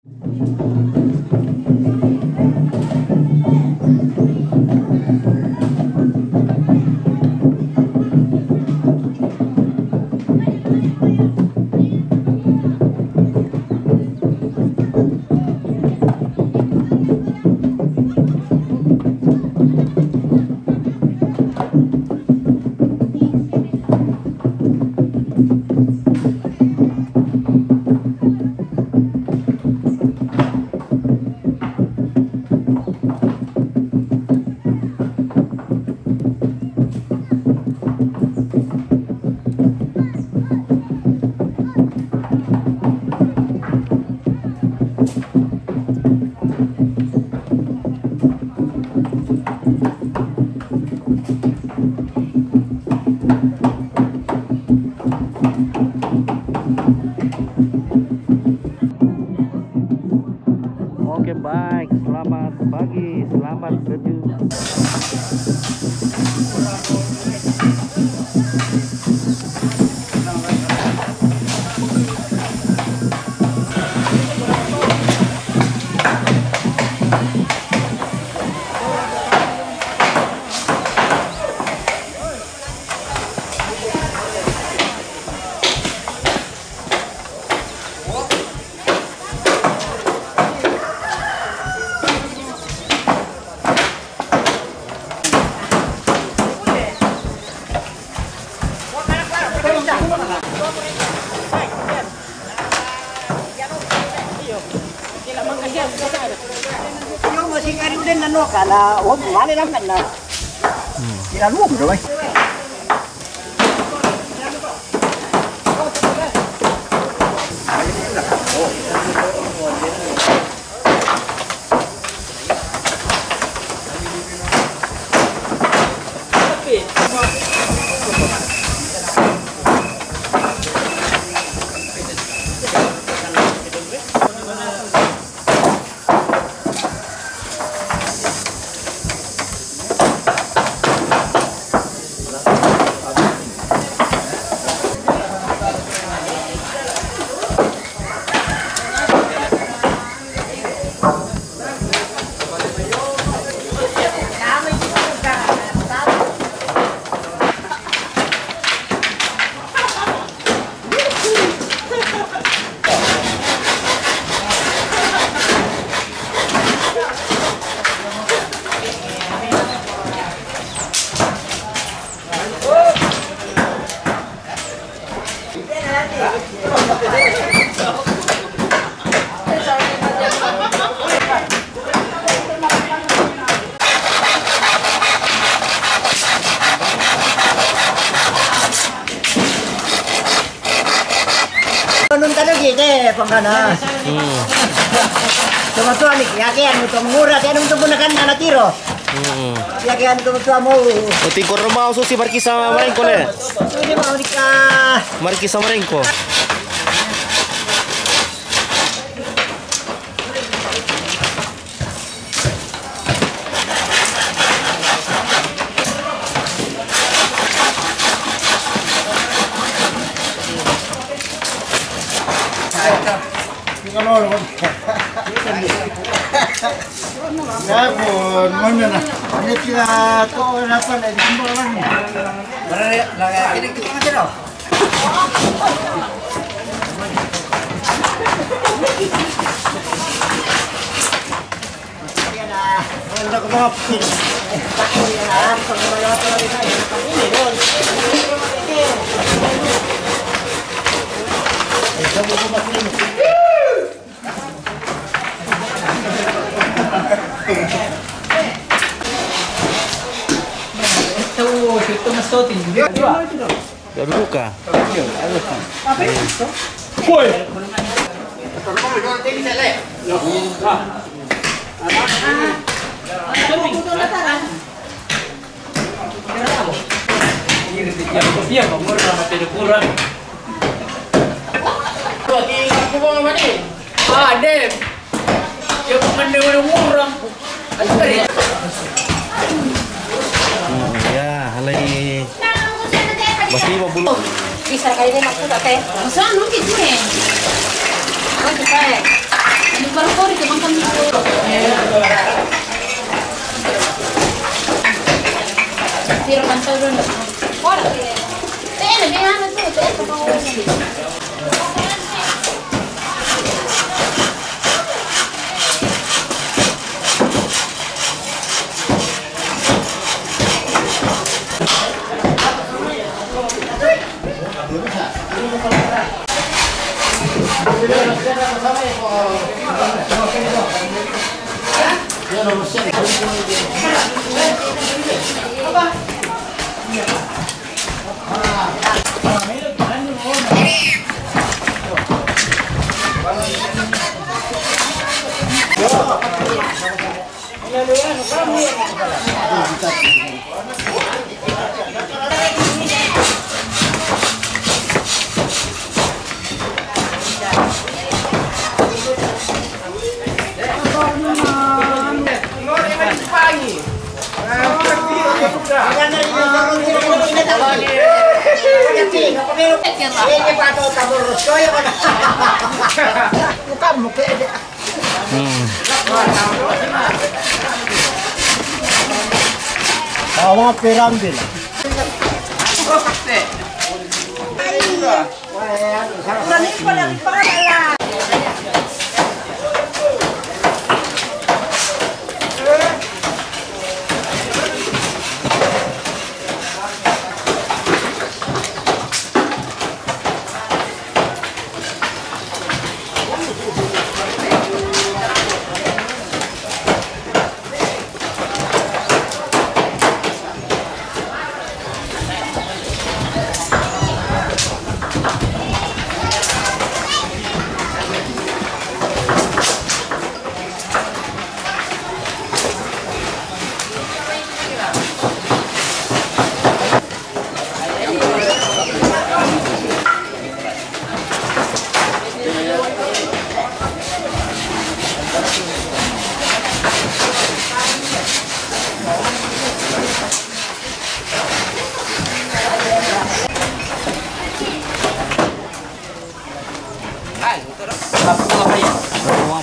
Oke, baik, selamat pagi, selamat berjumpa. Yung masih kari udah nano kana, wah mana lang kana. Tidak lu udah, nuntan lagi deh pangkana. Cuma tuan nih, yakin untuk murah, kan untuk gunakan anak tiro. Yakin untuk tuan mau. Uti ko rumah susi marki sama merengko le. Ini mau nikah. Marki sama merengko. Yapon, mana na? Ini kita kau apa lagi kumpul mana? Berapa ini kita macam apa? Ada kau pin, tak boleh lah. Kalau mau apa lagi saya ini don. Kamu masih ini. Itu masuk tinggi. Ya buka. Apa itu? Woi. Ya, halai. Pasti mau bulu. Bisa kayak ini maksud apa? Masa nu gitu nih. Oh, kita. Baru-baru ke makan dulu. Tiro pantau dulu. Ora. Tene, biar tuh, tene mau. Awak pirambil.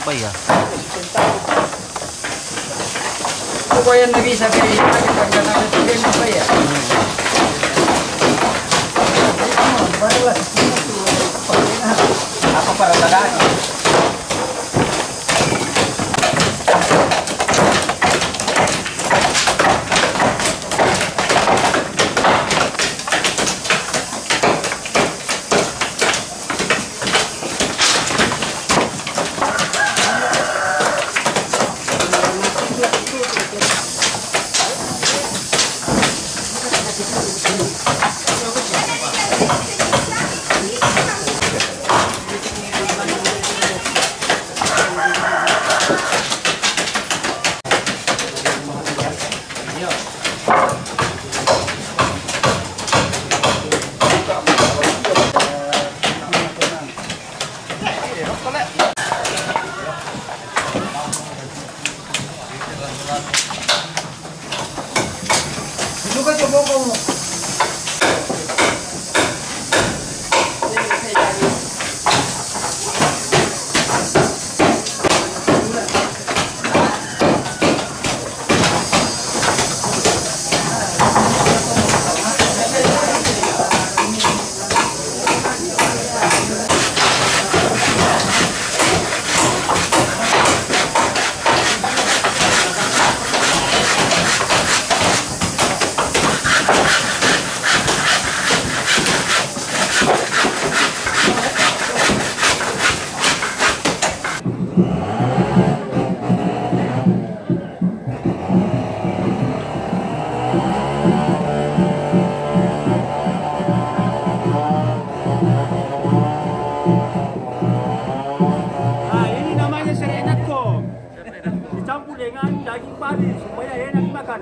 Apa ya? Pokoknya nggak bisa kayak ini karena ada tiga apa ya? Apa para tadaan? daging padi supaya enak makan.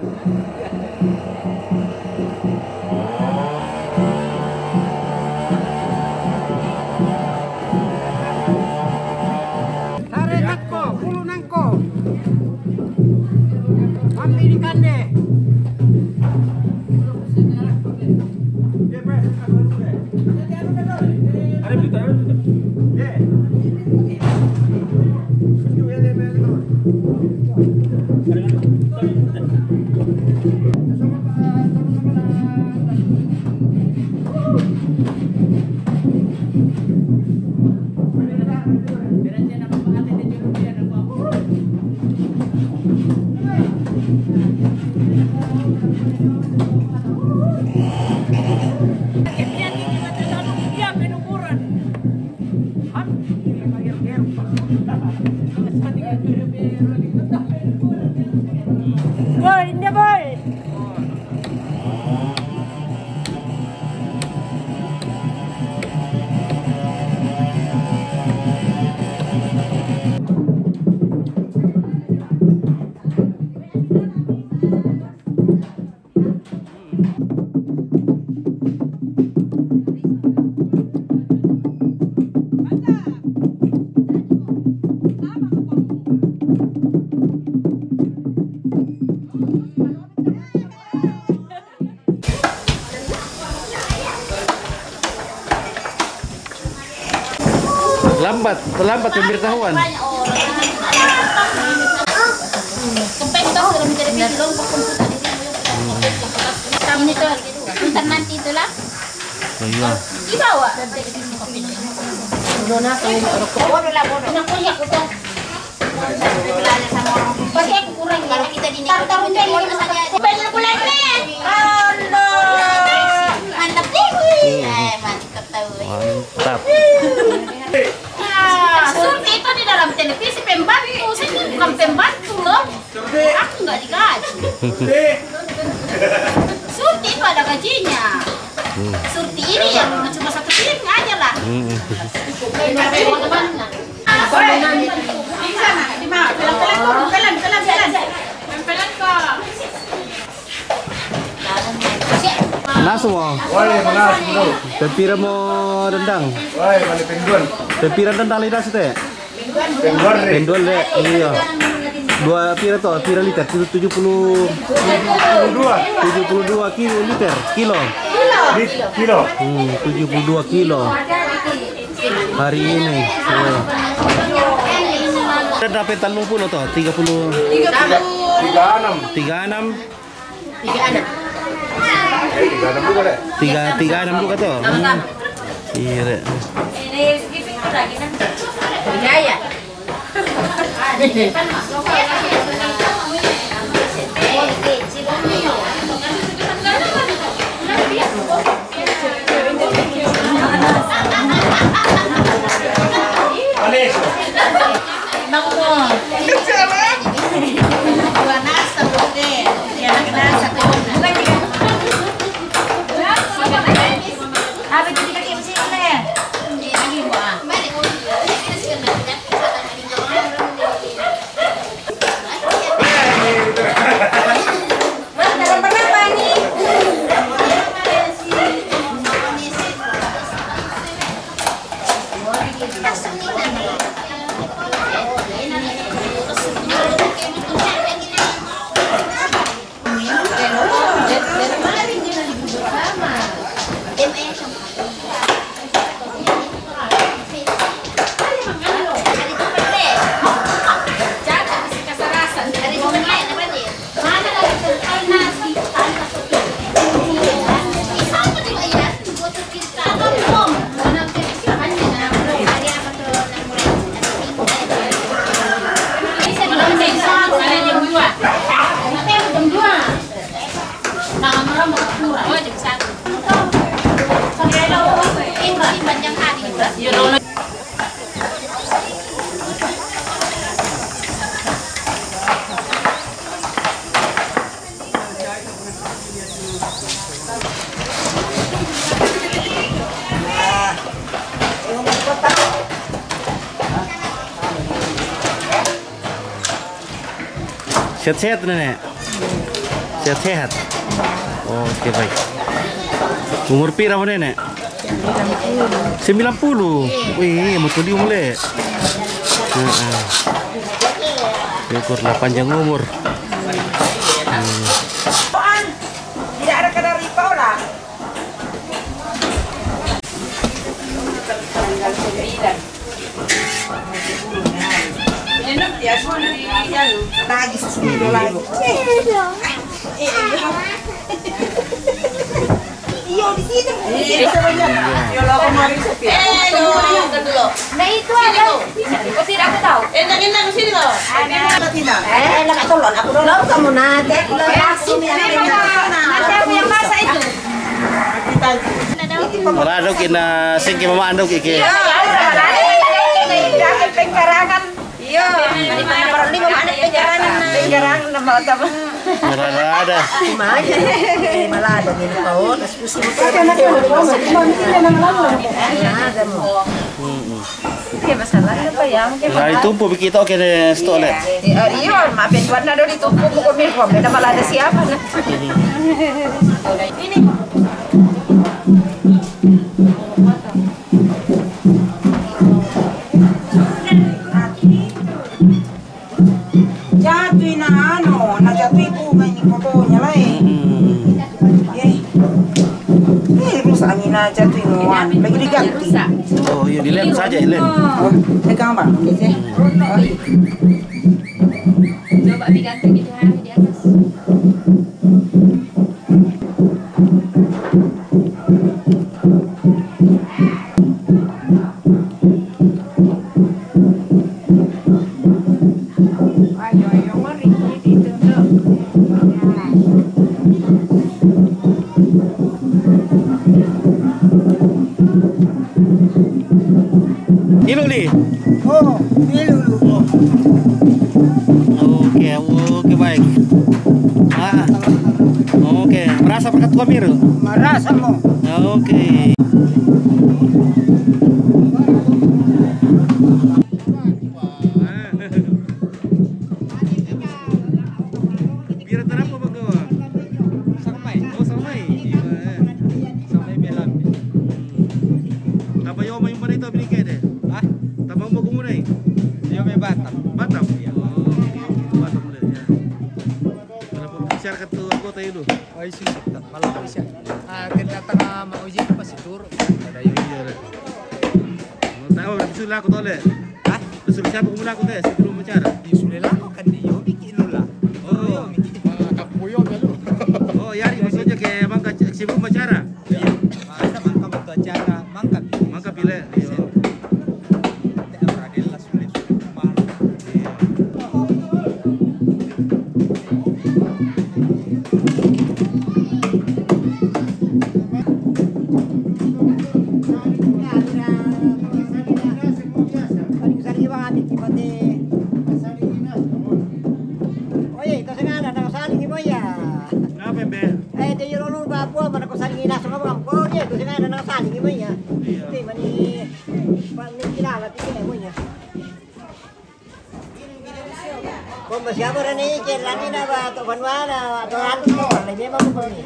Tarik nangko, bulu nangko. Ambil ikan deh. Ada berita, ada berita. Boy, ini boy. Terlambat pemberitahuan. Sampai kita sudah menjadi belum komputer ini tuh internet itulah. Oh iya. Dibawa. Dona bodoh lah bodoh. Nak punya aku tuh. Belajar sama orang. Pasti aku kurang kalau kita di taruh saja. Pengen pulang nih. Allah. Mantap deh. Mantap tahu. Mantap. Surti itu di dalam televisi pembantu, saya ini bukan pembantu loh. Aku nggak digaji. Surti itu ada gajinya. Surti ini yang cuma satu piring aja lah. Di sana, di mana? Pelan. Mana semua? Woi, mana dulu? Tempira mau rendang. Woi, mana penduan? Tempira rendang lidah sih teh. Penduan deh. Pendol deh. Iya. Dua pira toh, pira liter 72 liter kilo. Kilo. 72 kilo. Hari ini. Ada berapa talung puluh toh? 30. 36. 36 juga deh. 36 juga toh. Iya deh. Ya. Manis. Sehat-sehat nenek. Sehat-sehat. Oke baik. Umur pira nenek? 90. Wih, mau di mulai. Syukurlah panjang umur. Tidak ada kadar ripa orang. Enak ya, semua di jalur. Lagi sesuatu lagi. Iya di situ. Iya, lo kemarin sepi. Nah itu ada. Kau tidak aku tahu. Enak-enak ke sini loh. Tidak. Enak tolong aku dulu kamu nanti. Langsung nanti aku yang masak itu. Maradok ina singki mama andok iki. Pengkarangan. Iya. Di mana perlu 5 menit penjarahan nama apa? Marada. Aja. Malah ada ini kau terus pusing. Oke, masalah apa ya? Nah, ditumpu kita oke deh stok le. Iya, maafin warna do ditumpu pokok mirkom. Beda malah ada siapa nah. Ini. Jatuh na ano, najatuh ko ganyan fotonya lah rusak angin aja tuh lagi diganti. Oh, iya dilem saja dilem. Oh, pegang bang, gitu. Coba diganti gitu di atas. Ayo, mari gitu. Ilu li. Oh, ini dulu. Oke baik. Ah. Oke, merasa perketua miru. Merasa mo. Oke. Biar terang apa kau? Sampai. Oh, sampai. Sampai belam. Apa yo main mana itu beli ke deh? Ah, tabang mau kumulai. Yo me Batam. Batam. Ya. Batam deh ya. Walaupun masyarakat tu anggota itu. Oh, isu tak malah bisa. Kena tengah mau uji pasti turun. Ada yang dia deh. Mau tahu sudah aku toleh. Hah? Suruh siapa kumulai aku deh sebelum bicara. Sudah lah kan dia bikin lu lah. Oh, Kapuyo melu. oh ya, maksudnya ke mangka sebelum bicara. Iya. Ada mangka betul acara, mangka. Mangka pilih. Iya. Radel lah sulit rumah. Kenapa be? Siapa rin ni Kirlani na ba to banwa na to ato mo lagi mo ko ni.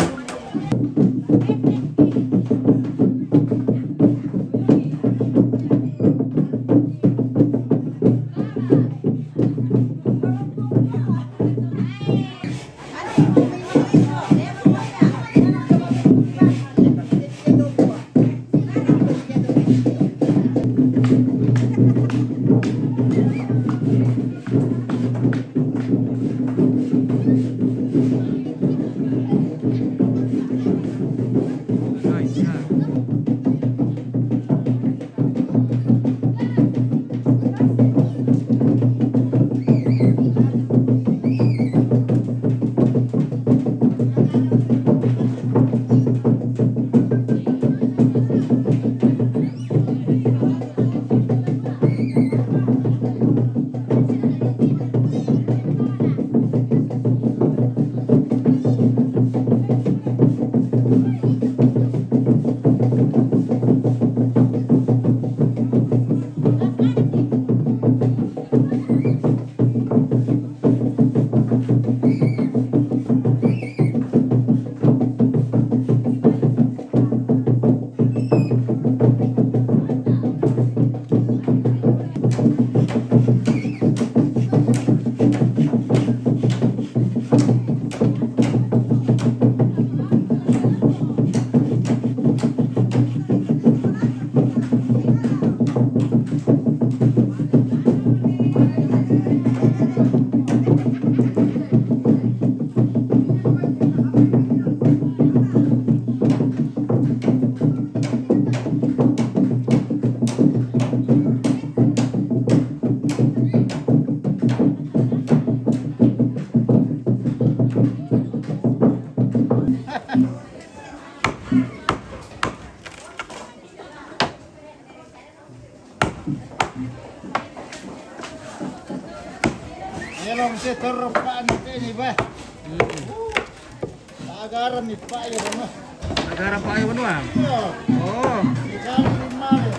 Ayan lang si terpaan ini ba. Agaran ni pa yun ano. Agaran pa yun ano ah. Oh. Agaran ni Mario.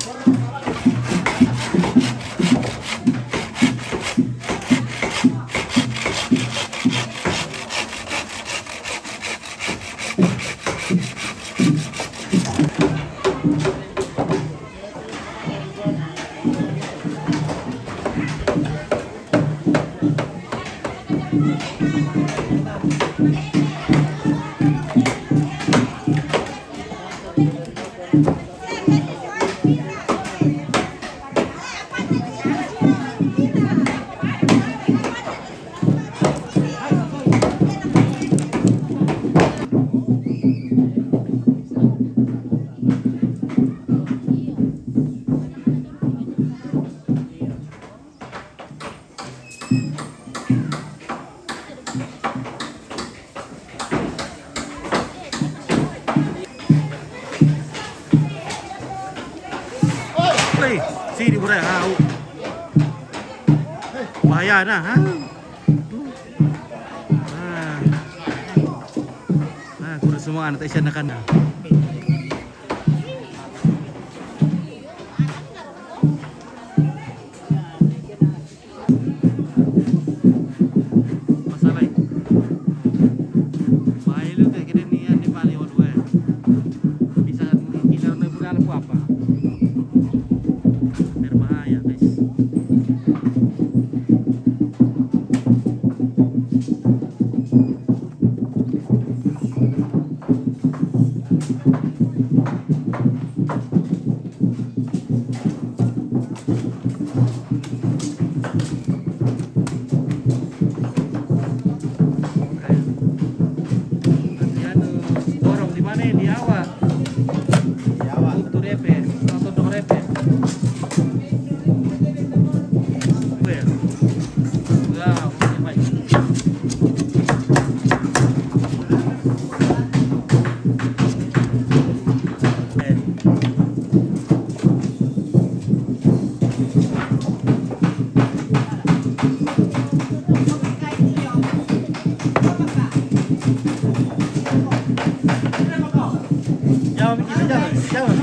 Sini bro, bahaya nah, kudu semua anak isyan kan. Masalah, bahaya lu kayak gini nih, ini paling waduh, bisa kita bukan apa. Berbahaya guys. Dorong di mana di awal? Di awal. Untuk repe, untuk repe. Jangan.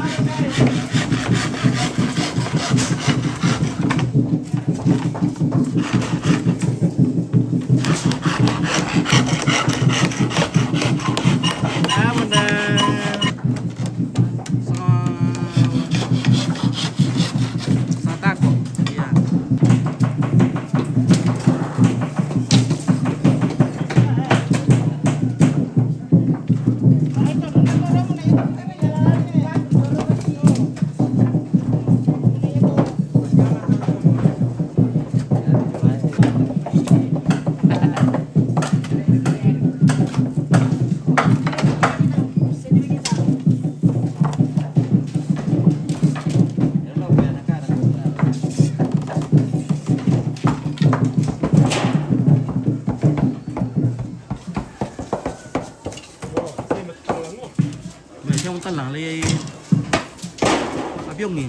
Tân là lấy avión gì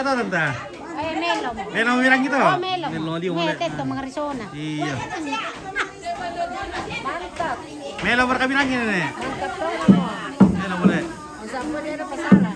to tante? Ay, melo mo. Melo mirang gitu. Oh, melo. Melo di mo. Ngete to mga Arizona. Iya. Mantap. Melo berkabinang ini nih. Mantap to mo. Melo boleh. Usa mo dito pasalan.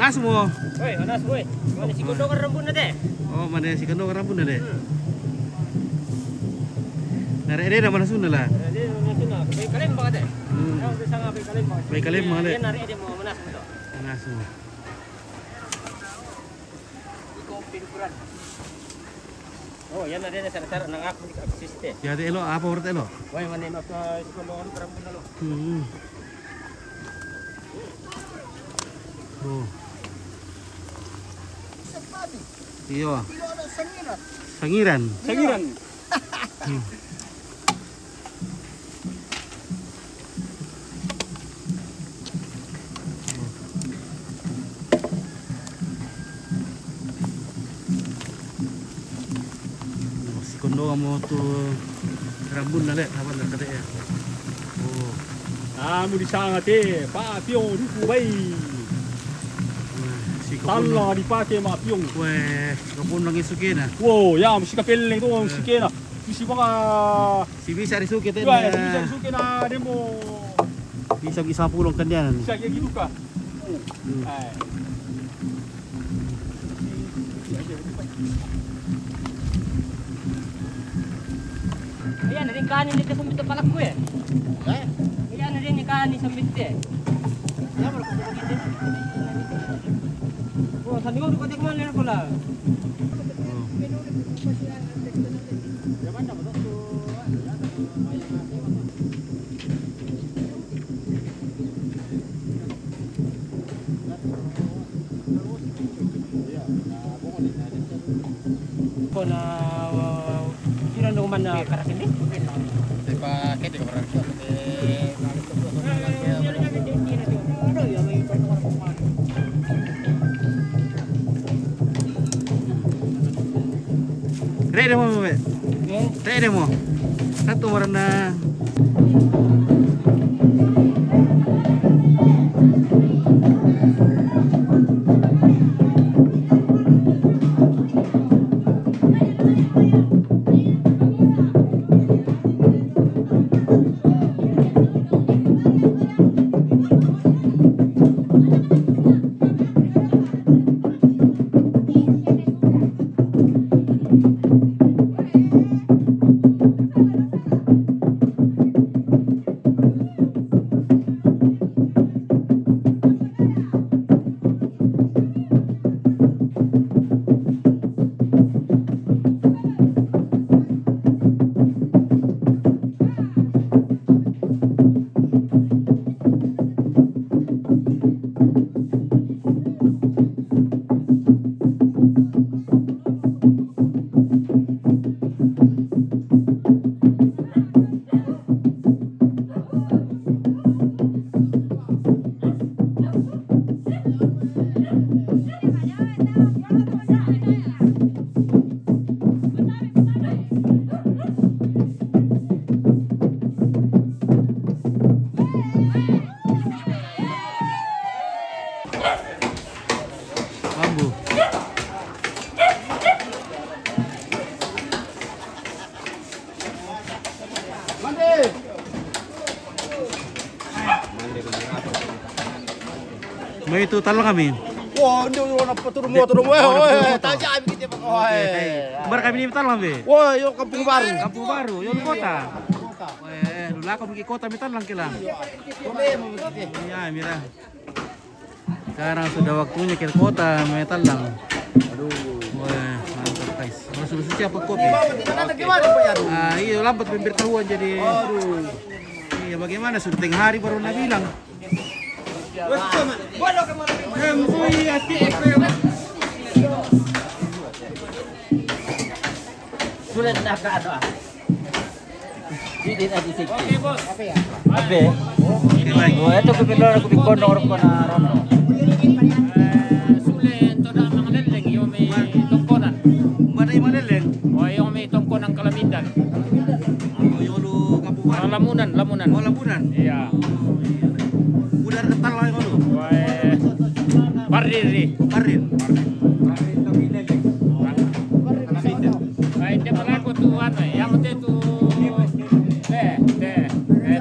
Nas mo. Woi, anas woi. Mana si kondo kan rambut nade? Oh, mana si kendo karapun deh. Nare dia mana sunda lah. Dia mungkin nak baik kalian banget deh. Yang bisa sangat baik kalian banget. Baik kalian banget. Dia narik dia mau menas gitu. Nas mo. Iko pinkuran. Oh, yan na din sa sar nang ako assiste. Ya de elo apa urut elo? Woi, mana nak si kondo kan rambut nalo. Oh. Iya. Sangiran. Sangiran. Si kondo kamu tuh rambut nale, apa nak kata ya? Oh. Amo di sangate, pa piong di kubai. Si kapun. Talla di pake ma piong. Weh, kapun lagi suki na. Wow, ya mesti kapeleng to mesti na. Mesti baka Si bisa disuki teh. ya bisa suke na demo. Bisa kisah pulong kan dia. Bisa kayak gitu kah? Eh. Ayan, rin kanin dito sa mito palak ko eh. Ayan, rin yung kanin sa mito eh. Yan, wala ko sa magiging. Oh, sa nyo, dukatik man lang pala. Ko na kira nung man na karasin din. Ready mo be. Ready mo. Satu warna. Bambu. May itu talo kami. Wah, ini orang turun mo. Tanya kami kita pak. Bar kami ni talo kami. Wah, yo kampung baru. Kampung baru, yo kota. Weh, belakang pergi kota metal lang kilang. Iya, mira. Sekarang sudah waktunya ke kota metal lang. Aduh. Wah, mantap guys. Sudah siap kopi. Ah, iya lambat pemberitahuan jadi. Aduh. Iya bagaimana sudah tengah hari baru nak bilang. Sudah dah ke ada. Di tadi sih. Oke, Bos. Abe. Oke baik. Oh, itu kepilih aku bikondong orang kona rono. Sulen to da mga leleng yung may tungkonan. Mana leng? O yung may tungkonan Kalamitan. Oh, yung lu kabupaten. Lamunan. Oh, Labunan. Iya. Udah ketal lah yang lu. Pariri. Parin. Ay, hindi pala ko to ano eh. Yung te to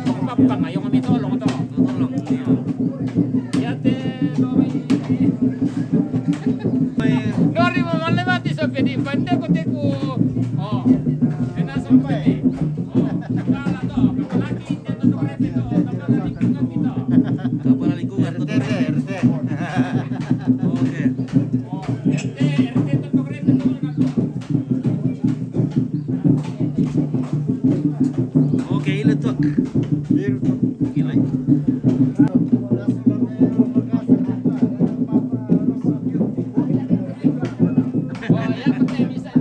tungkapang yung may tolong to. Tolong. Yate Lori mo malewati sa pedi pande ko te ko. Oh. Ena sampai. Oh. Kala to, kapalaki hindi to korete to. Kapalaki lingkungan kita. Kepala lingkungan tuh. RT. Oke. Oh, RT to korete to na to. Oke, ilet tuh. Gila. Oh, ya ko te bisa.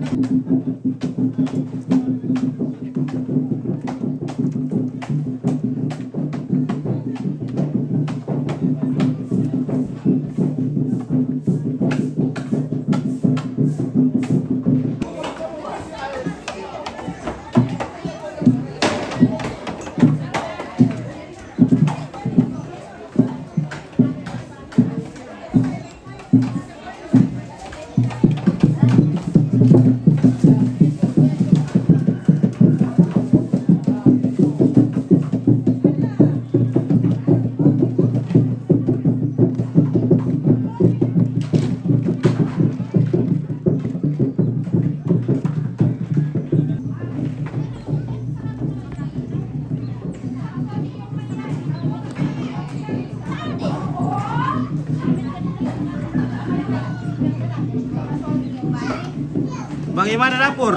Bagaimana dapur?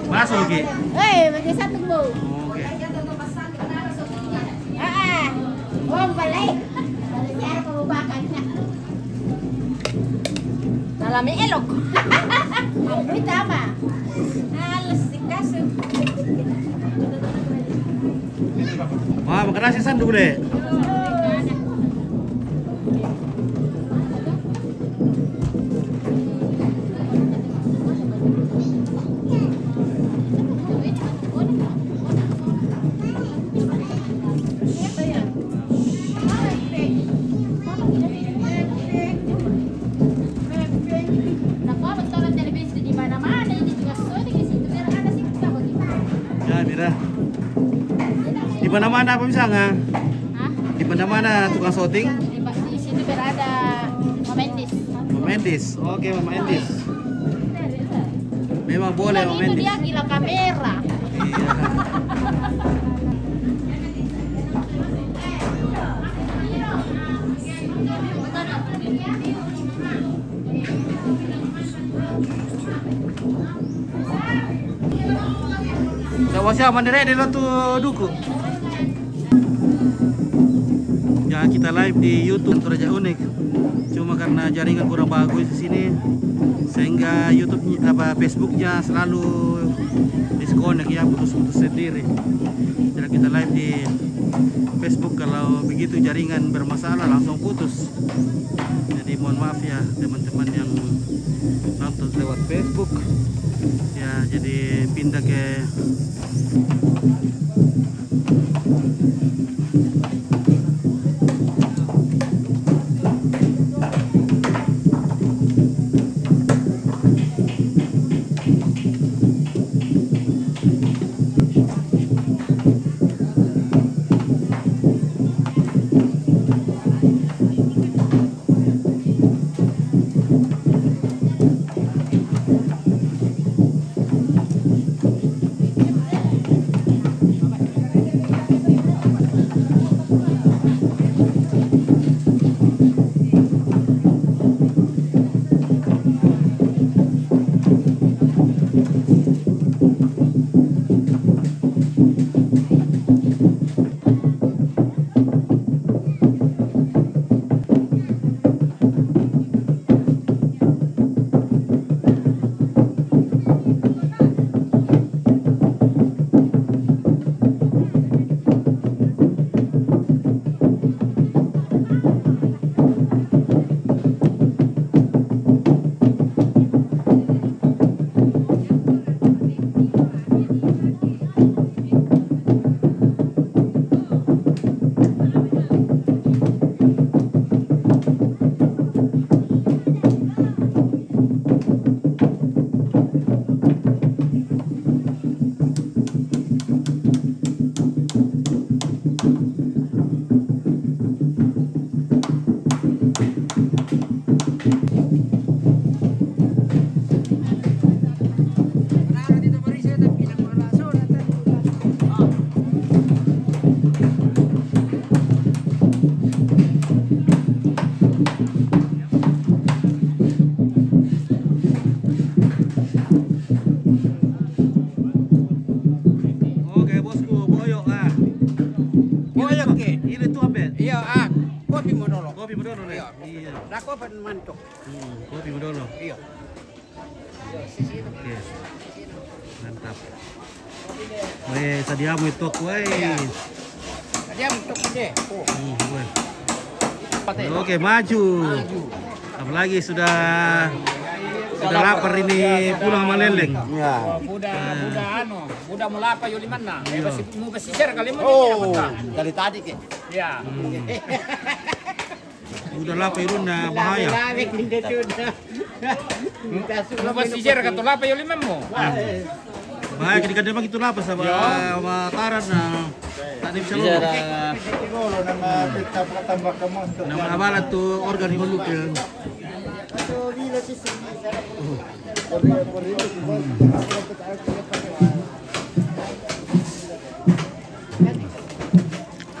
Masuk Ki. Bagi satu bu. Oke. Balik. Baliknya perubahannya. Dalamnya elok. Ambil sama. Halus dikasih. Wah, makan nasi sandu boleh. Ya, mira. Di mana-mana apa misalnya? Di mana-mana tukang syuting? Di sini berada Mama Endis. Mama Endis. Oke, Mama Endis. Memang boleh Mama Itu Endis. dia gila kamera. Iya. Siapa mandiri di lotu duku. Ya kita live di YouTube Toraja Unik. Cuma karena jaringan kurang bagus di sini, sehingga YouTube Facebooknya selalu disconnect ya, putus-putus sendiri. Jadi kita live di Facebook, kalau begitu jaringan bermasalah langsung putus. Jadi mohon maaf ya teman-teman yang nonton lewat Facebook. Ya jadi pindah ke Oke bosku, boyok ah. Boyok ke? Ini tuh apa? Iya, kopi mo dulu. Kopi Modolo nih. Iya. Rako pan mantok. Kopi Modolo. Iya. Oke. Mantap. Weh, sadiamu itu weh. Dia mantok deh. Oh. Weh. Oke, maju. Apalagi sudah lapar ini pulang Maleleng. Ya. Buda mulapa yuli mana? Mau pesisir kali mau Oh, dari tadi ke. Ya. Udah lapar iruna bahaya. Mau pesisir ka to lapa yuli mo. Bahaya kadang-kadang begitu lapar sama taran nah. Tak bisa lu. Nama abalan tuh organ huluk ya.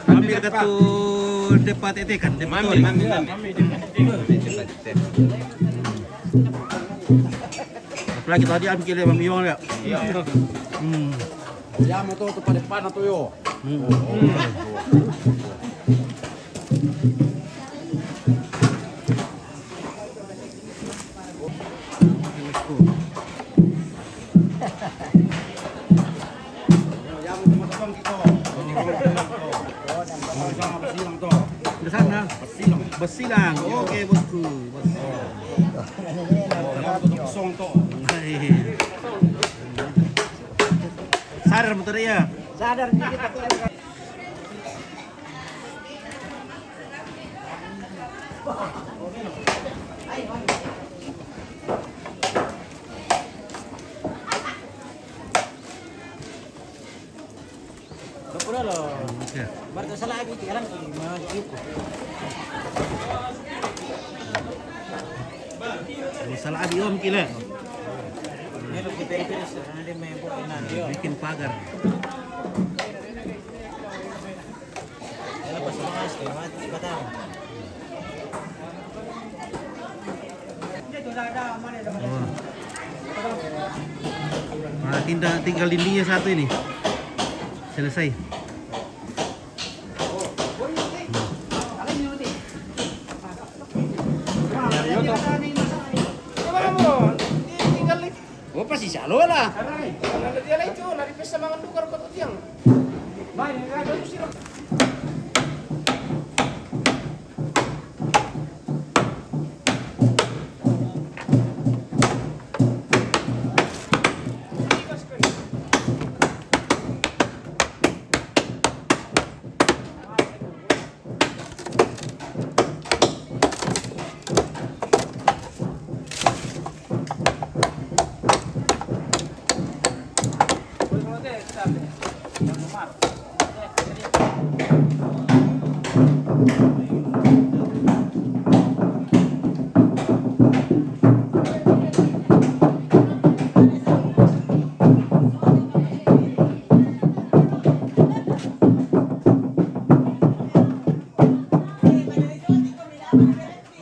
Hampir ke tuh depan itu kan, depan apalagi tadi ambil dia mamiong ya. Ya mo to pada depan atau yo. Di sana. Besilang. Oke bosku. Sadar motor ya. Sadar dikit atau Oke. baru salah lagi sekarang mau gitu. Salah abi om kile. Ini lo kita iris ada main bola Bikin pagar. Kalau pas mas ke mati batang. Nah, tinggal dindingnya satu ini. Selesai. Oh pasti salo lah. Kalau dia lah itu lari pesta mangan tukar kota tiang. Main ada sih.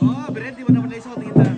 Oh, berhenti benar-benar iso kita.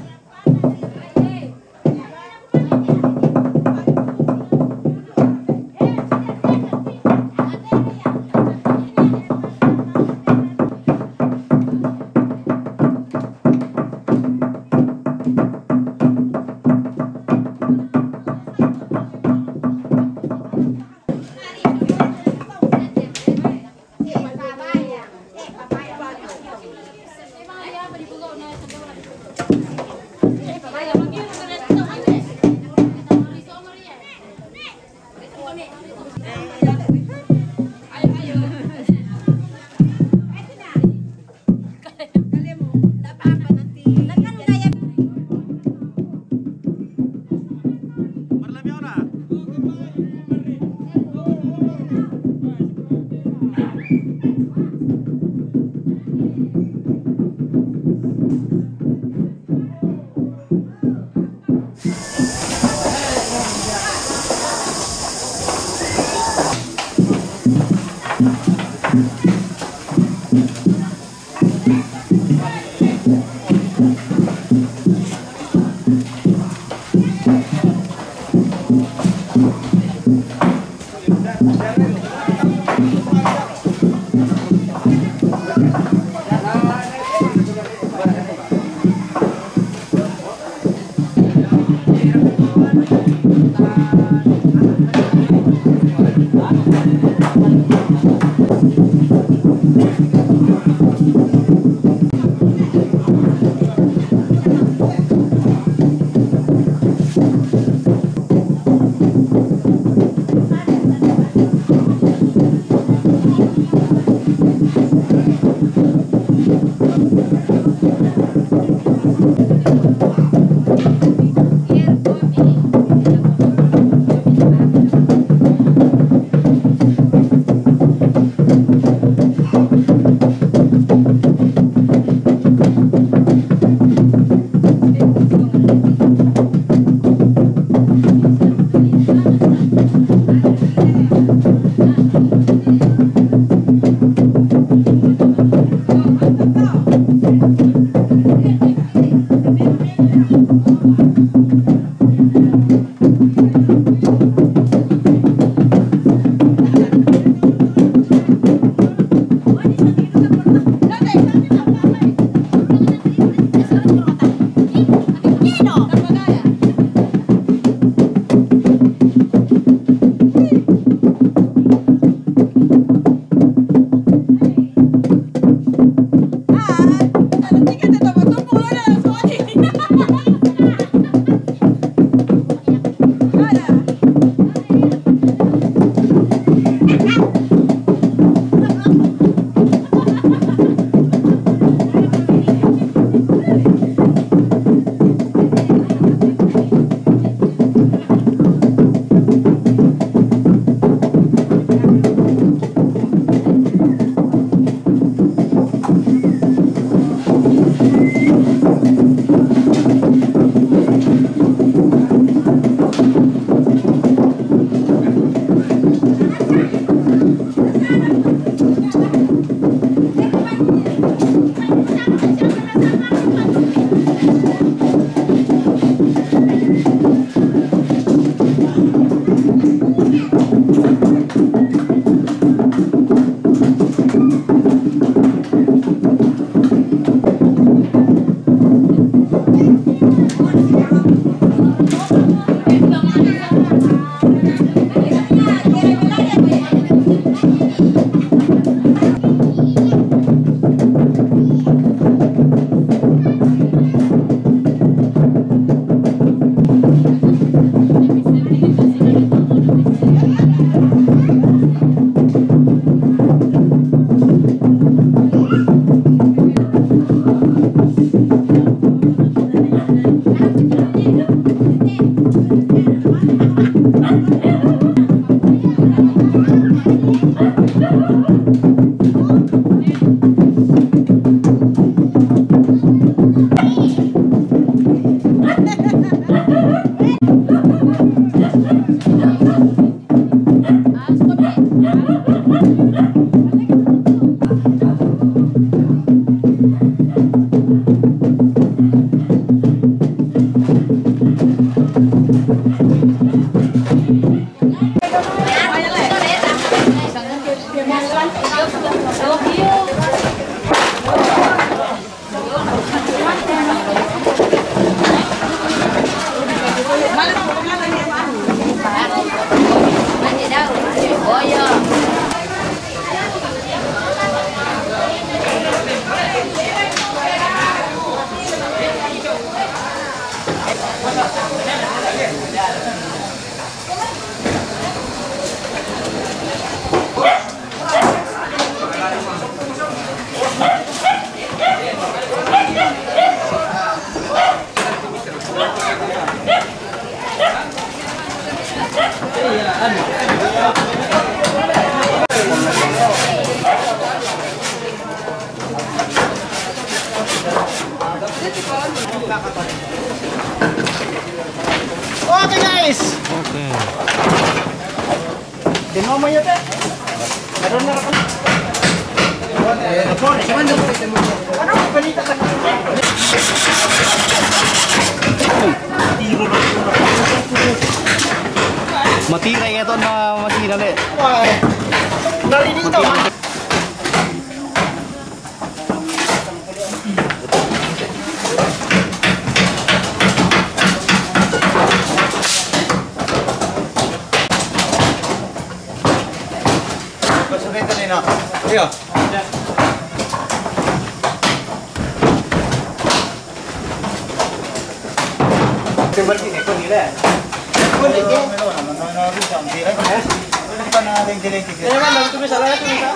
Oke guys. Oke. Di nomornya teh. Meron na kan. Sorry, cuman dulu. Ano balita ka? Matira ya to na matira le. Wah. Dari dito. Iya. Timbal ini ko nila. Ko nila. No, bisa dira ko. Ano pa na ding dire kike. Eh man, tumi sala ya tumi sa.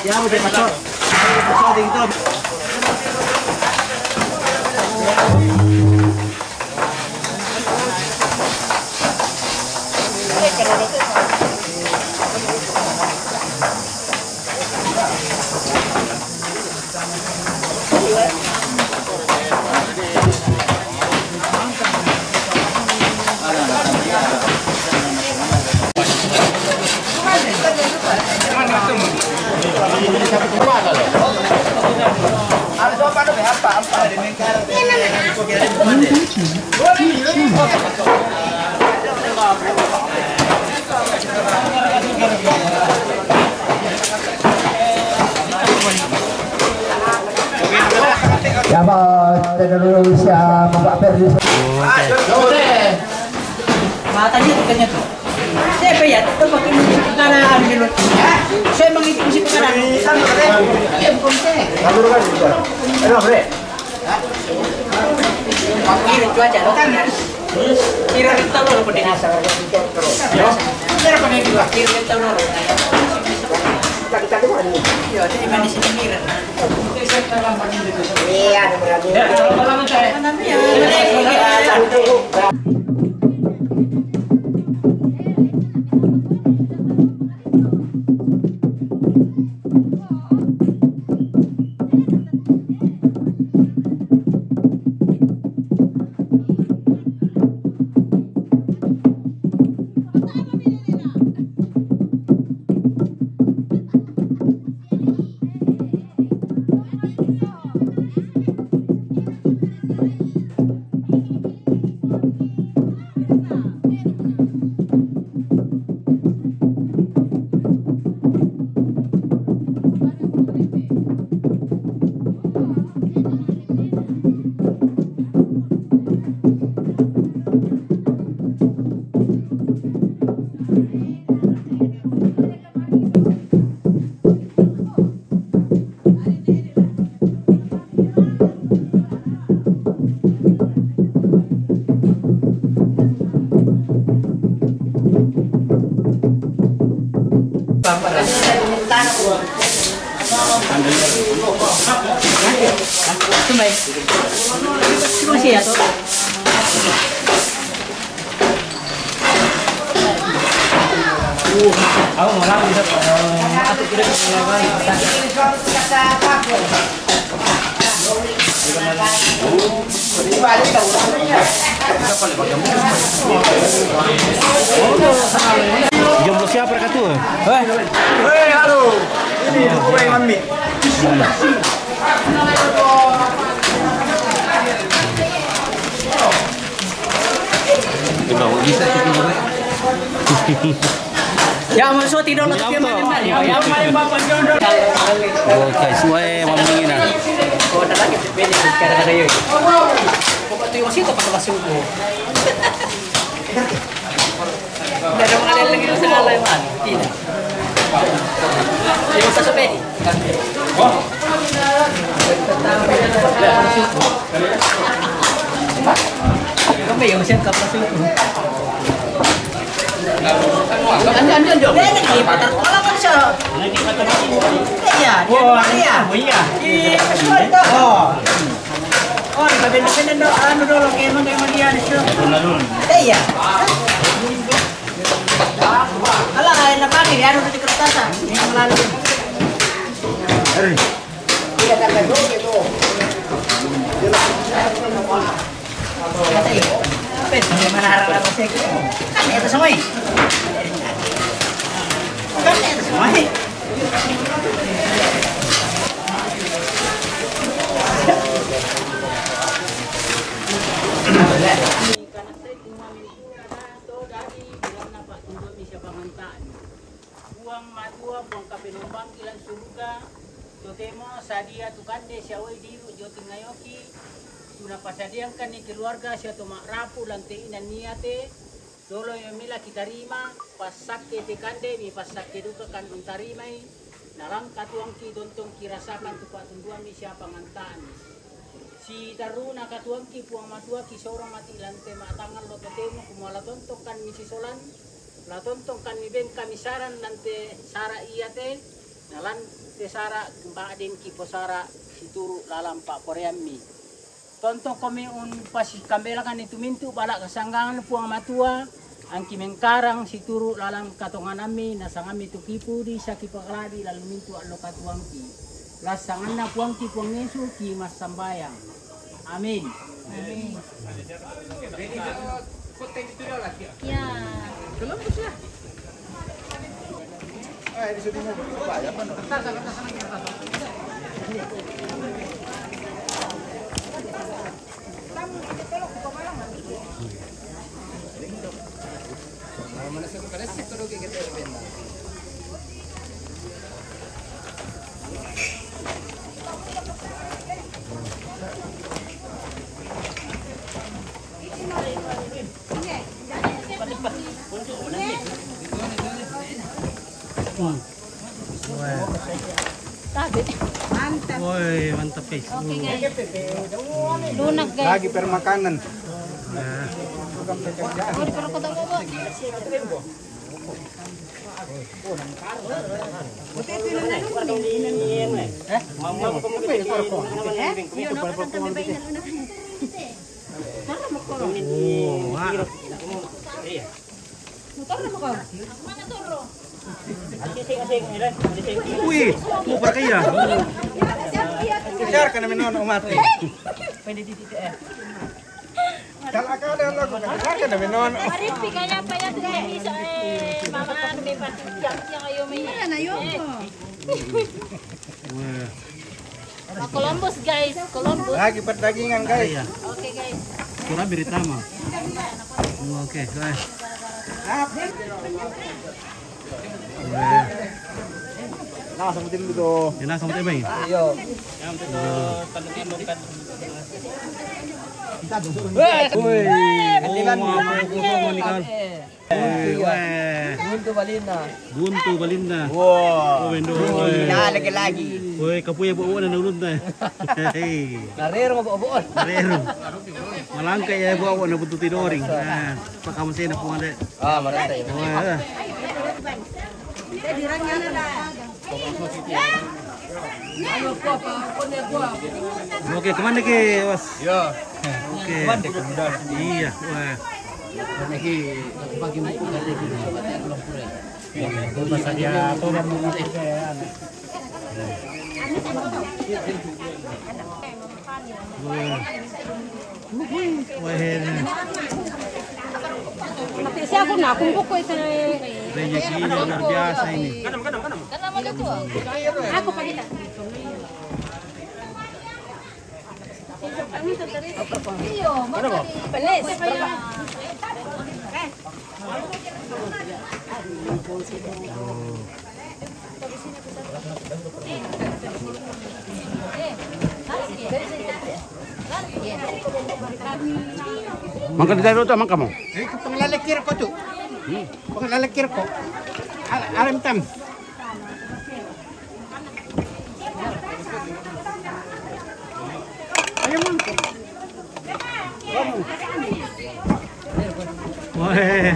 Ya, udah pasok. Pasok dito. Oke, Ya Pak, Indonesia Bapak Ferdi. Matanya tukangnya tuh. Saya bayar, itu pakai musik pekanan dulu. Saya mengikuti musik pekanan. Ya bukan saya. Kira cuaca lo kan ya. Kira kita lo pada asal. Kira pada dua kira kita lo. Kita mana? Ya, di mana sini kira. Iya, berarti. Ya, kalau saya nanti ya. Jomblo siapa kata? Hei, halo. Ini gue yang ambil. Bisa Ya masuk tidur lo tapi mana ya? Ya mana bapak jodoh. Oke, suai mamingin na. Oh, ada lagi beda sekarang ada yuk. Pokok tu masih tak pakai suku. Ada mengalir lagi usaha lain mana? Tidak. Yang usaha sepedi. Oh. Kamu yang usaha kapal suku. Anjan jom. Ini patah kolam kan sih. Iya, dia. Iya. Oh. Oh, independen do anu dulu kemang dia di situ. Iya. Alah, enak pagi anu di kertasan. Ini melalui. Iya, tak ada gitu. Bagaimana harap saya kan itu semua kan itu semua buang madua buang kapenumbang ilan surga totemo sadia tukande siawai diru joti ngayoki Una pasadiangkan ni keluarga siya tumak rapu lantai inan niate dolo yung mila kitarima pasakke tekande mi pasakke duka kan untarimay nalang katuang ki dontong kirasakan tupatunduan mi siya pangantaan si taruna katuang ki puang matua ki seorang mati lantai matangan lo totemo kumala tontong kan mi sisolan la tontong kan mi ben kami saran lantai sara iate nalan te sara kembadin ki posara situru lalam pak koream mi Tonton kami pas kambela kan itu mintu balak kesanggangan puang matua angki mengkarang si turu lalang katongan ami nasangami tu kipu di saki pakladi lalu mintu allo katuang ki lasangan na puang ki puang Yesu ki mas sambayang amin amin ya belum bisa di sini mau bayar Woi, mantap guys. Oke guys. Lunak guys. Lagi permakanan. Nah, Oh, di perokok tak apa. oh, wah. Wih, mau para kaya. Kejar kana menon umat. Kalakala lang ko kejar kana menon. Maripi kaya pa yan din sa mama ano may patiyang siya kayo may. Na yun. Wah, Columbus guys, Columbus. Lagi perdagingan guys. kaya. Oke guys. Kurang berita mah. Oke, guys. Wah, Nah, sebutin dulu. yan na sa mga ibay. Iyo. Uy, Oh, mga nikal. Wah, Buntu balina. buntu balinda. wow. Oh, wendo. Lagi-lagi. Woi, kapuya buo na nulod na. Hey. Narero mabubuon. Marero. Malangkay ya buo na buntu tidoring. Ah, pakamusin na po nga. Ah, marantay. Wah. Oke, kemana ke, Was? Yo. Oke. Iya, wah. Mati siya ako na kung buko ito na Rezeki luar biasa ini. Kana mo dito. Ako pa dito. Iyo, palis. Makan dari itu emang kamu? Panglalakir ko to. Panglalakir ko. Alam tam. Wah,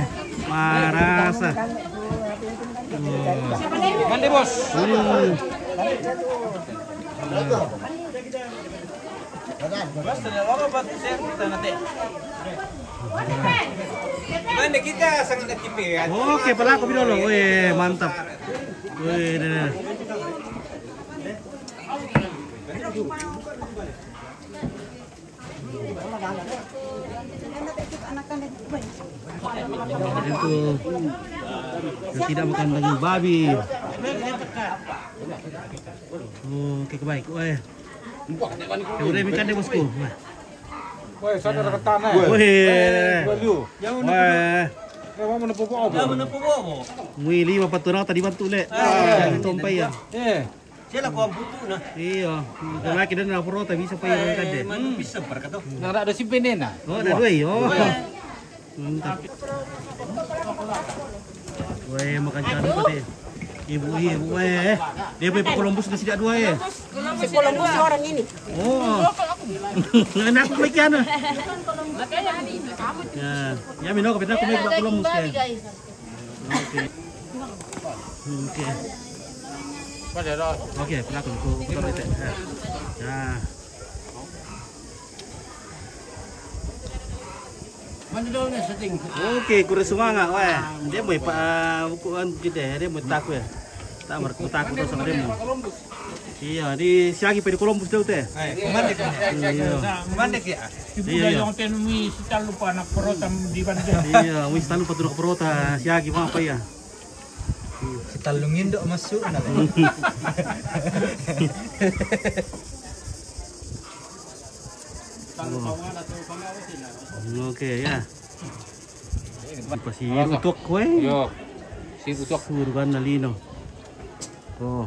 marasa. Mandi bos. Basta na wala ba sir kita nate. Mana kita sangat nagtipigan. Oke, pala ako binolo. Wih, mantap. Wih, nah. Itu yang tidak makan daging babi. Oke, kebaik. Wih. Udah ikan deh bosku. Woi, sadar ka tanah. Wih. Value. Wih. Kamu menepupo apa? Wih, 5 paturaw tadi bantu le. Jangan tumpay ya. Sila ko ang buto na. Iya, laki dan na puro bisa pa yung kade. Bisa par ka to. Nara ada si Penena. Oh, ada dua oh. Mantap. Weh, makan cari pati. Ibu, weh. Dia pergi Columbus ke sini dua ya. Si Columbus orang ini. Oh. Enak aku ikan. Ya minum kapit aku pergi Columbus ya. Oke. Oke. Oke, pelakon ko itu. Ya. Oke, kurang semangat, wah. Dia mau bukuan kita, dia mau takut ya. Tak mereka takut terus sama dia. Iya, di siagi pada Columbus dulu teh. Kumandek. Kumandek ya. Iya, Yang tenui si lupa anak perotam di Bandung. iya, wis talu paturuk perota, siagi mau apa ya? Talungin dok masuk na. Oke ya. Pasir utuk kue. Yo. Si utok. Surgan nalino. Oh.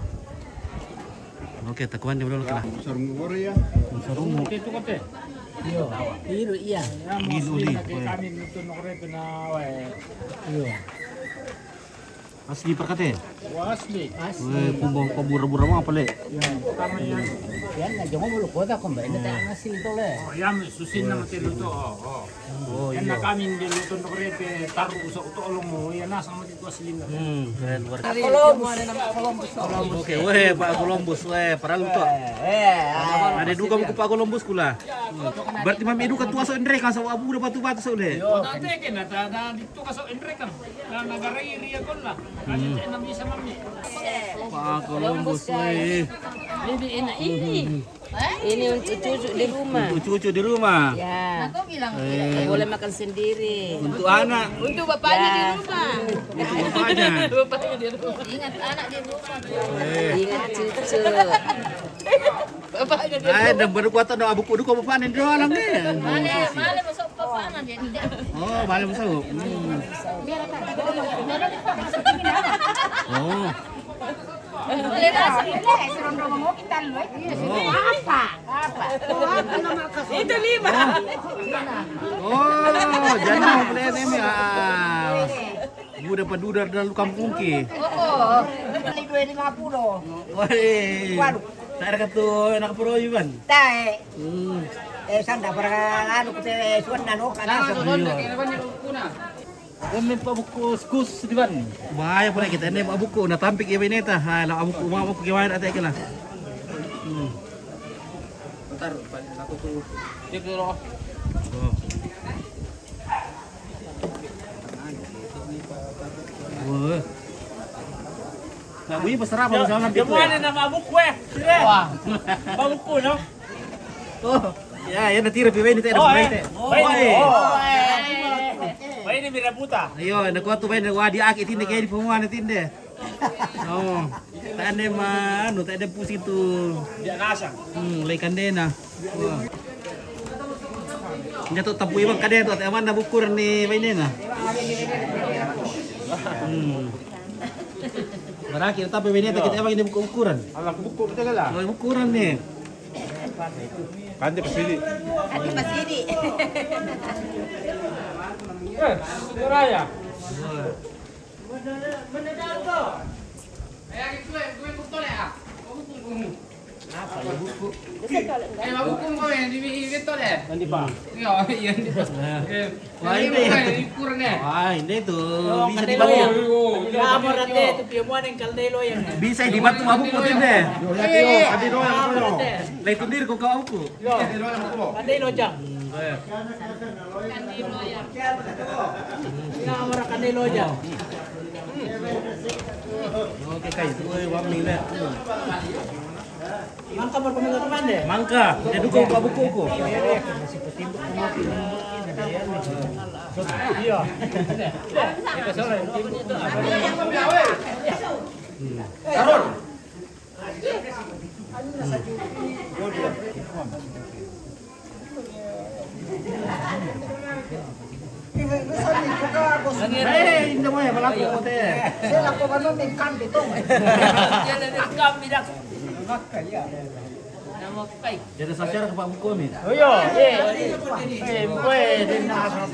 Oke, takuan dia dulu lah. Sarung gore ya. Sarung Itu kote. Biru iya. Biru li. Kami nutun nokre na we. Oke. Asli perkate. Asli. Weh, pemburu-buru apa le? Yan na jangan mulu kota kung ba ina tayo nasil to le. Oh, yan susin na mati luto. Oh Yan iya. na kami di luto no krepe taru sa utolong mo. Yan na sama mati tuas lima. Keren luar. Columbus. Oke, weh Pak Columbus, weh parah lu tuh. Ada duka buku Pak Columbus kula. Berarti mami duka tua so Andre kan so abu udah batu-batu so le. Tate ken na dito ka sa Enre kan. Na nagaray riya kon la. Kani na bisa mami. Pak Columbus, weh. Ini enak ini. Ini untuk cucu di rumah. Untuk cucu di rumah. Ya. Aku bilang Nggak boleh makan sendiri. Untuk anak. Untuk bapaknya di rumah. Untuk bapaknya. Bapaknya di rumah. ingat anak di rumah. Ingat cucu. Bapaknya di Ay, dan baru kuat ada abu kudu kau panen di dalam nih. Male masuk papanan dia tidak. Oh, balik masuk. Oh. Boleh rasa boleh serondong mau kita lu. Apa? Itu 5. Oh, jangan boleh ini Udah pedudar dalam kampung ki. Oh. Beli 250. Woi. Saya dekat tuh enak pro Iwan. Tae. Sanda para anu kute suan nano kana. Kami pak buku skus di ban. Bahaya pula kita ini pak buku na tampik ya ini tah. Hai lah buku mau buku gimana ada kelas. Bentar aku tuh. Cek dulu. Wah. Nah, bunyi peserap kalau jalan gitu. Gimana na mabuk we? Sire. Wah. Mabuk ko no. Oh, ya nanti lebih baik ini teh. Baik ini mira puta. Ayo, nak kuat tu baik wah dia akit ini kayak di pemuan tinde. Oh, tak ada mah, tak ada pusing tu. Dia nasang. Lekan deh nah. Jatuh tapu ibang kade tu, tak mana bukur ni baik ni nah. Berakhir tapi baik ni tak kita emang ini buku ukuran. Alah buku kita lah. Oh, ukuran ni. Kande pasili. Hati masidi. Raya. Nanti pak. Wah ini tuh bisa dibangun. Kamu rate tu piamuan yang kaldelo yang. Bisa dibantu mabuk pun tinde. Lai tundir kau kau aku. Kaldelo jang. Kamu rak kaldelo jang. Oke kayak itu wam ni le. Mangka berpemilu teman deh. Mangka, dia dukung kau buku ko. Iya. Kita sore. Karun. Hindi mo ya malaki ko te. Sila ko ba nung tingkan dito? Jadi sasyar ke Pak Buku ni. Oh iya. Pwede na sa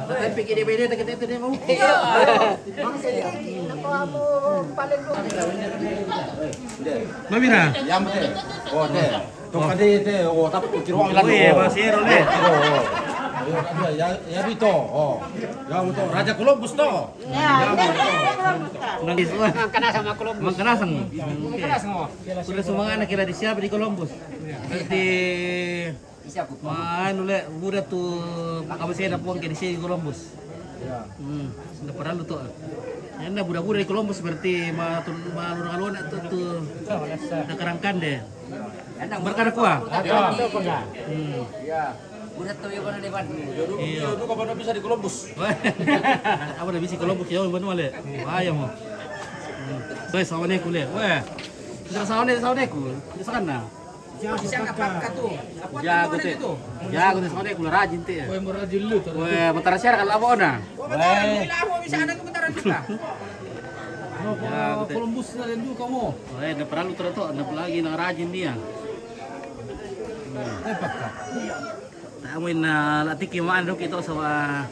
Tapi pikir dia beda tak kita dia mau. Mamira. Yang betul. Oh, deh. Tuh kade deh. Oh, tapi kiruang Oh iya, Basiro le. Ya bito. Oh. Ya betul. Raja Columbus to. Nangis wah. Kana sama Columbus. Mangkanasang. Kana sama. Sudah semua anak kira di siapa di Columbus. Berarti Manu le, muda tu apa sih ada puang ke di sini Columbus. Sudah pernah lu tuh. Anda budak-budak di Columbus berarti malur-alun tu nak kerangkan deh. Berkada kuah. Budak tuh yang di depan. Iya. Itu kapan bisa di Columbus? Apa dah bisi Columbus ya mana wale. Ayah mo. Baik sama ni kule. Weh. Kita sama ni ku. Di sana. Bisa ngapa tuh? Jago teh. Jago teh sama ni kule rajin teh. Weh merajin lu tuh. Weh, mentara share kalau apa ona. Bisa ada kementaran kita. Columbus na rin dulu kamu. Weh, dah perlu terus dah lagi nang rajin dia. Tak main latih kiman dok itu sama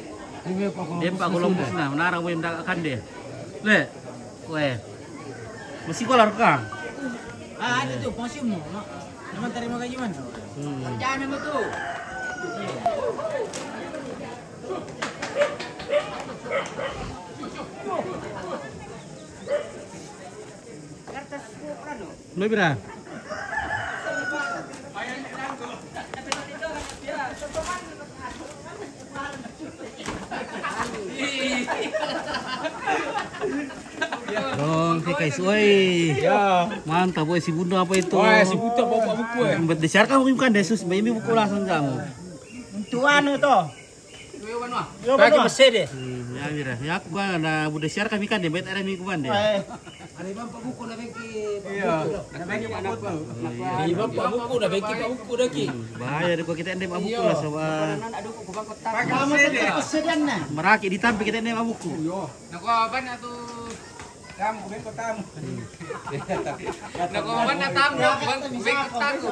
Dempa Columbus na, menarang mo yung dakakan deh. Le, weh, masih kolar kang. Ada tuh pensiun mo. Naman terima gaji man. Kerjaan naman tuh. May bira. Dong, guys, woi. Ya. Mantap, woi, si Bunda apa itu? Wah, si buta bawa buku ya. Disiarkan mungkin kan Desus, bayi buku langsung kamu. Tuan itu. Yo Bagi benar. mesin deh. Ya mira, ya aku kan ada budak siar kami kan deh, bet ada minggu kan deh. Ada bang buku na bengki. Iya. Bagi anak tuh. Di bapak buku dah bagi pak buku dah ki. Bahaya deh kalau kita endem buku lah soba. Pakai kamu deh. Kesedihan na. Meraki ditampi kita endem buku. Nako ban atuh. Kamu kubeng kotamu. Nako ban tamu, ban kubeng tamu.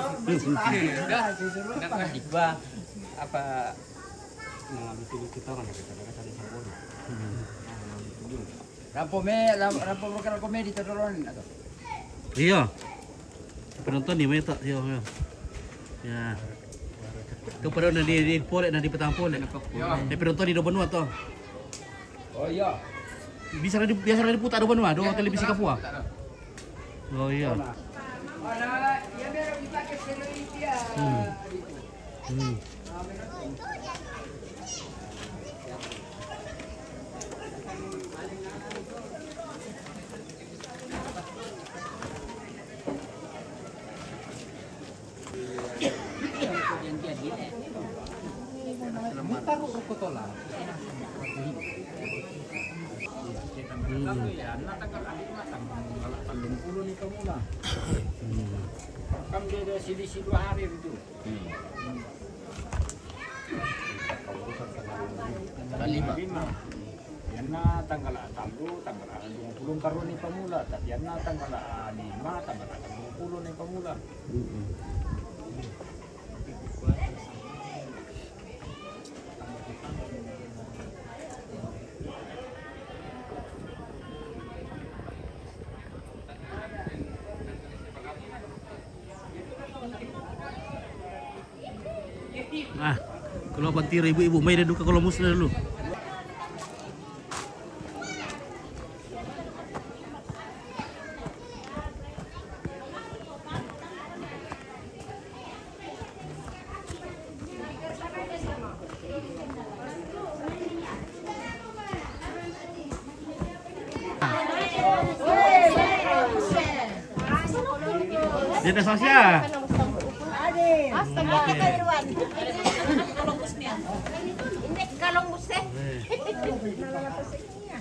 Iqbal apa Rampo lokal komedi terorong atau. Iya. Penonton nih meta, iya. Ya. Itu pada di polek dan di petang polek. Penonton di Benua toh. Oh iya. Biasa diputar di Benua, dong televisi Kapua. Oh iya. Kam dia selisih 2 hari itu. Tanggal 5. Yanna tanggal 1, tanggal 20 karon ni pamula. Yanna tanggal 5, tanggal 20 ni pamula. Ah, kalau bantir ibu-ibu main duka kalau musnah dulu. Dia ada Sasya. Astaga, Irwan. Hindi, Columbus eh.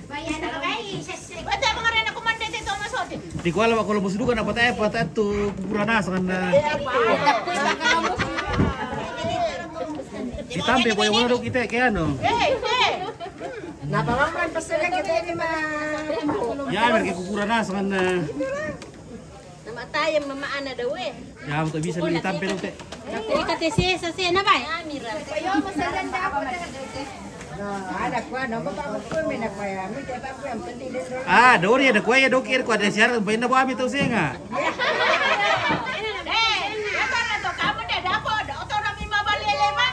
Bayan na guys. Wala mga rin ako man dito Thomas Odin. Di ko alam kalau bus duka dapat apa tu kuburan asan na. Ditampi po yung wala daw kita kaya ano. Napawakan pa sila kita ini mah. Ya, mereka kuburan asan na. Namatay ang mamaana daw eh. Ya, untuk bisa ditampi daw te. Jadi kata saya na ba? Amira. Ayo masaganda ako. Ada kuah, nama bapak aku mana kuah ya? Minta bapak yang penting dia. Ah, dori ada kuya dokir ko ada siar bain na ba ami to singa. Kamu dah dapat, atau kami mabalele man.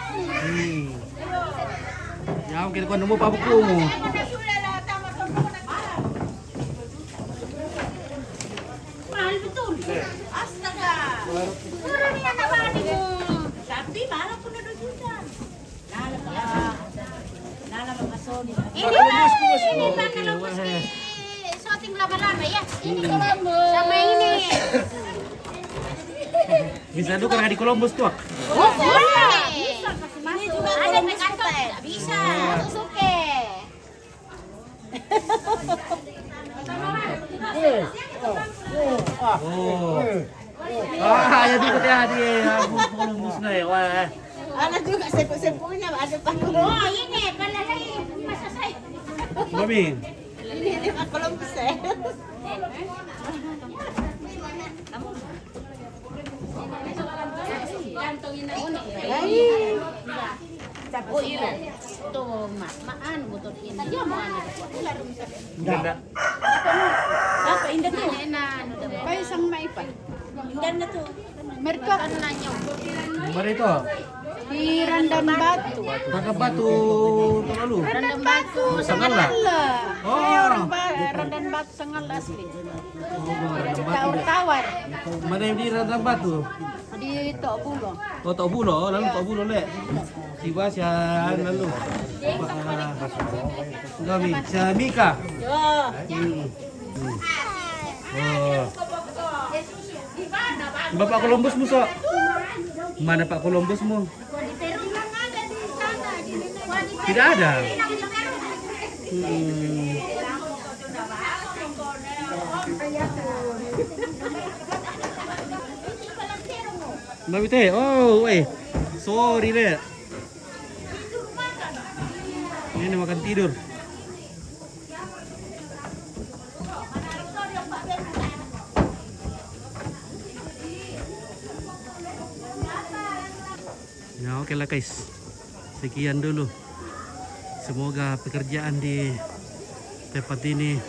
Ya, mungkin ko nemu pa buku mo. Mahal betul. Astaga. Murah ni anak bani mo. Tapi mahal pun 2 juta. Ini bang Columbus ni shooting lama-lama ya. Ini Columbus. Sama ini. Bisa duka di Columbus tuh. Oh, boleh. Bisa kasih masuk. Ini juga ada make up. Bisa. Suke. Oh. Ah, ya duka dia di Columbus na eh. Wah. Ada juga sepu-sepunya, ada paku. Oh, ini palalay masasay. Mami. Ini Pak Columbus eh. Kantongin na uno. Oh, iya. Tuh, maano mo to ini. Saja mo ano ko. Ganda. Apa indah tuh? Pa isang maipan. Indah na to. Merko. Ano na nyo? Mana itu? Di Randan Batu. Rangka Batu lalu. Randan Batu Sangala. Saya orang Randan Batu Sangal asli. Tawar-tawar. Mana yang di Rangka Batu? Di Tok Bulo. Oh, Tok Bulo, lalu Tok Bulo le. Siwa sian lalu. Kami, si Mika. Oh. Bapak Columbus mu so? Mana Pak Columbus mu? Tidak ada. Mbak Bite, oh, sorry deh. Ini makan tidur. Ya oke lah guys, sekian dulu. Semoga pekerjaan di tempat ini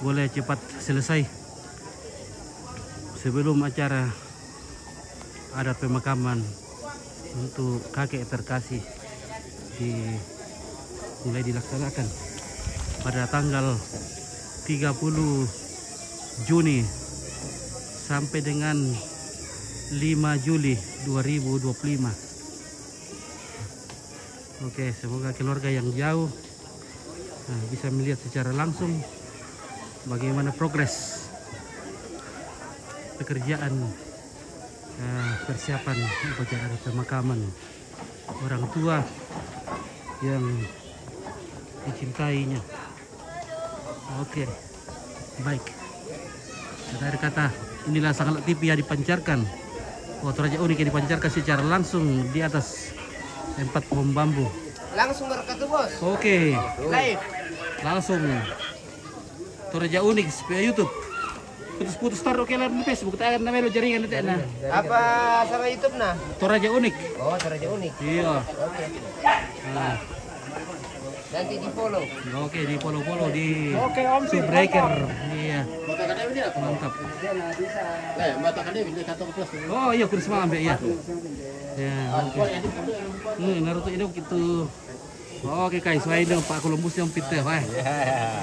boleh cepat selesai sebelum acara adat pemakaman untuk kakek terkasih mulai dilaksanakan pada tanggal 30 Juni sampai dengan 5 Juli 2025. Oke, semoga keluarga yang jauh bisa melihat secara langsung bagaimana progres pekerjaan persiapan upacara pemakaman orang tua yang dicintainya. Oke, baik. Dari kata inilah Sangalat TV yang dipancarkan, Toraja Unik yang dipancarkan secara langsung di atas 4 pohon bambu. Langsung berkat bos. Oke, Live. langsung Toraja Unik via YouTube. Putus-putus taruh ke di Facebook, tak akan namanya jaringan nanti nah. Apa sama YouTube nah? Toraja Unik. Oh, Toraja Unik. Iya. Oke. Nah, Nanti di follow. oke, di follow di Oke, Om Sir. Subbreaker. Iya. Mantap. Oh iya, kurus malam ya. Ya, oke. Naruto ini gitu. Oke guys, wah ini Pak Columbus yang pintar, wah.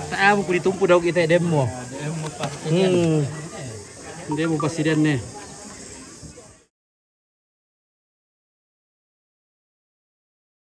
Saya mau ditumpu dong kita demo. Demo presiden nih.